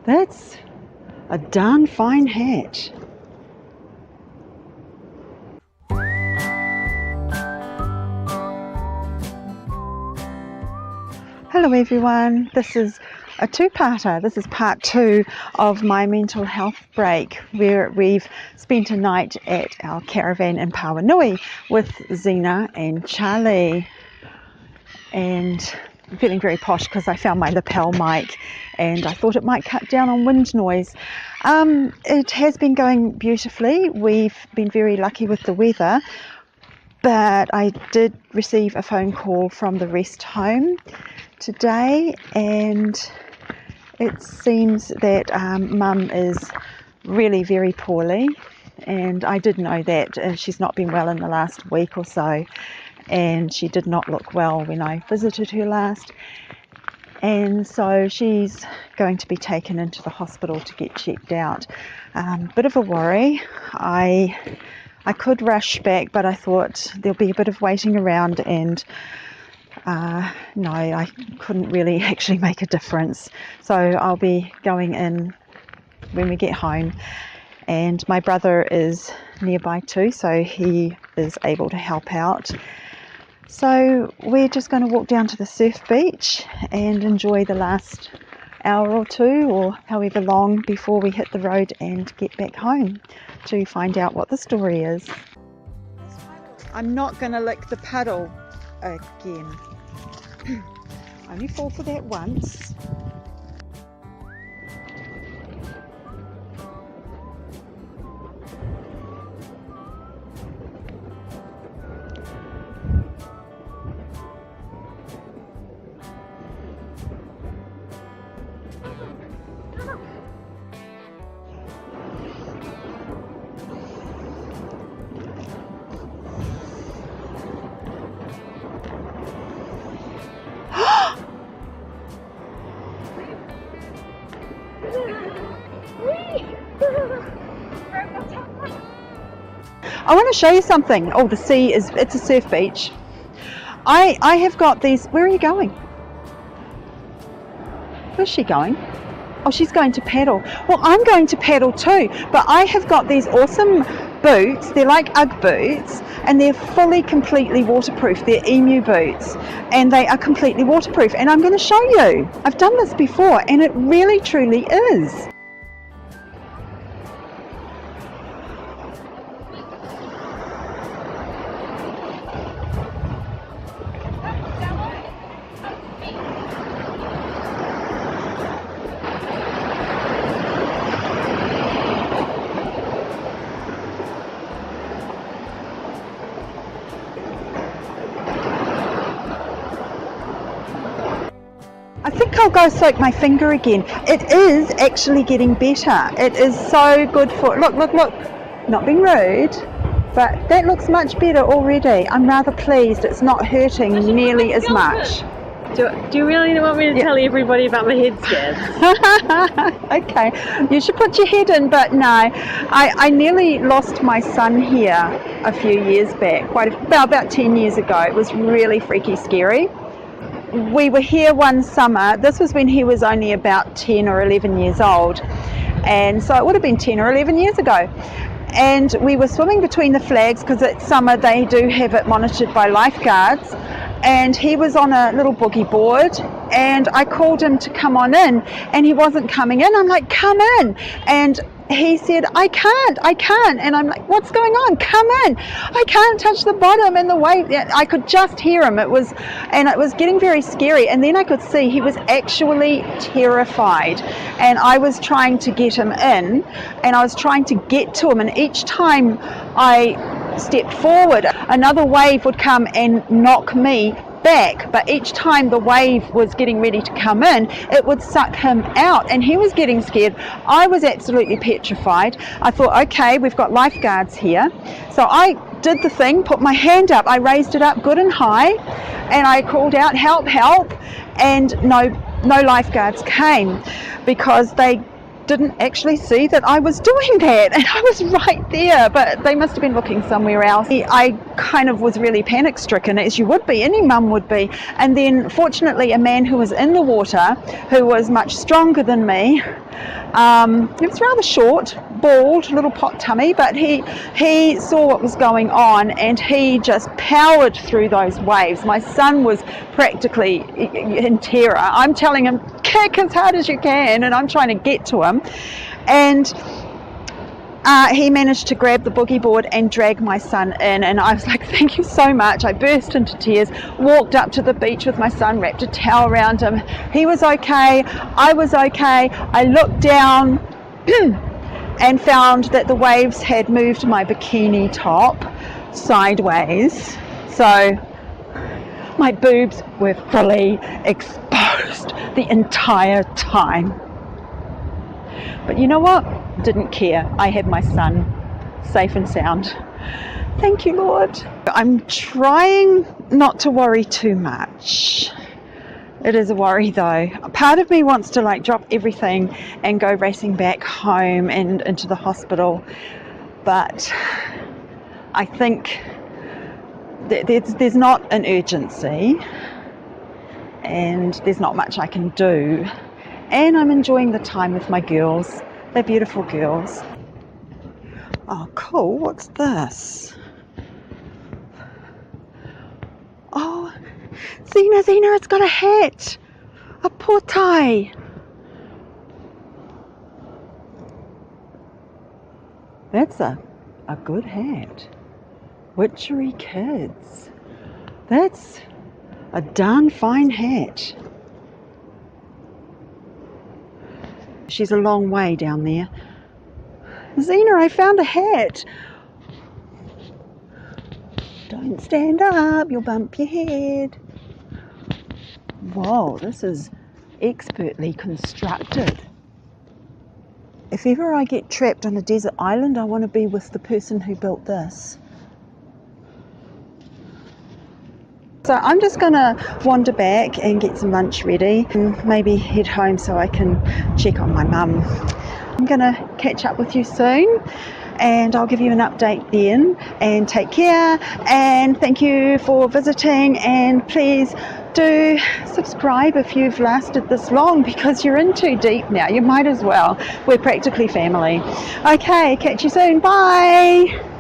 That's a darn fine hat. Hello everyone, this is a two-parter. This is part 2 of my mental health break, where we've spent a night at our caravan in Pauanui with Zena and Charlie. And I'm feeling very posh because I found my lapel mic and I thought it might cut down on wind noise. It has been going beautifully. We've been very lucky with the weather, but I did receive a phone call from the rest home today, and it seems that Mum is really very poorly, and I did know that she's not been well in the last week or so, and she did not look well when I visited her last, and so she's going to be taken into the hospital to get checked out. Bit of a worry. I could rush back, but I thought there'll be a bit of waiting around, and no, I couldn't really actually make a difference. So I'll be going in when we get home, and my brother is nearby too, so he is able to help out. So we're just going to walk down to the surf beach and enjoy the last hour or two, or however long, before we hit the road and get back home to find out what the story is. I'm not going to lick the puddle again. Only fall for that once. I want to show you something. Oh, the sea is, it's a surf beach. I have got these, where are you going? Where's she going? Oh, she's going to paddle. Well, I'm going to paddle too, but I have got these awesome boots. They're like Ugg boots, and they're fully, completely waterproof. They're emu boots, and they are completely waterproof. And I'm going to show you. I've done this before, and it really, truly is. I think I'll go soak my finger again. It is actually getting better. It is so good for, look, not being rude, but that looks much better already. I'm rather pleased. It's not hurting nearly as much. Do you really want me to tell everybody about my head scan? Okay, you should put your head in, but no. I nearly lost my son here a few years back, about 10 years ago. It was really freaky scary. We were here one summer. This was when he was only about 10 or 11 years old, and so it would have been 10 or 11 years ago. And we were swimming between the flags because it's summer. They do have it monitored by lifeguards, and he was on a little boogie board, and I called him to come on in, and he wasn't coming in. I'm like, come in, and he said, I can't, and I'm like, what's going on? Come in. I can't touch the bottom, and the wave, I could just hear him. It was getting very scary, and then I could see he was actually terrified, and I was trying to get him in, and I was trying to get to him, and each time I stepped forward, another wave would come and knock me back, but each time the wave was getting ready to come in, it would suck him out, and he was getting scared. I was absolutely petrified. I thought, okay, we've got lifeguards here, so I did the thing, put my hand up, I raised it up good and high, and I called out, help, and no lifeguards came, because they didn't actually see that I was doing that, and I was right there, but they must have been looking somewhere else. I kind of was really panic stricken, as you would be, any mum would be, and then fortunately a man who was in the water, who was much stronger than me, He was rather short, bald, little pot tummy, but he saw what was going on and he just powered through those waves. My son was practically in terror. I'm telling him, kick as hard as you can, and I'm trying to get to him. And he managed to grab the boogie board and drag my son in, and I was like, thank you so much. I burst into tears, walked up to the beach with my son, wrapped a towel around him. He was okay, I was okay. I looked down and found that the waves had moved my bikini top sideways, so my boobs were fully exposed the entire time. But you know what? Didn't care. I had my son safe and sound. Thank you, Lord. I'm trying not to worry too much. It is a worry though. Part of me wants to like drop everything and go racing back home and into the hospital, but I think there's not an urgency and there's not much I can do. And I'm enjoying the time with my girls. They're beautiful girls. Oh, cool. What's this? Oh, Zena, it's got a hat. A portai. That's a good hat. Witchery Kids. That's a darn fine hat. She's a long way down there. Zena, I found a hat. Don't stand up, you'll bump your head. Whoa, this is expertly constructed. If ever I get trapped on a desert island, I want to be with the person who built this. So I'm just going to wander back and get some lunch ready and maybe head home so I can check on my mum. I'm going to catch up with you soon and I'll give you an update then, and take care and thank you for visiting, and please do subscribe if you've lasted this long, because you're in too deep now. You might as well. We're practically family. Okay, catch you soon. Bye.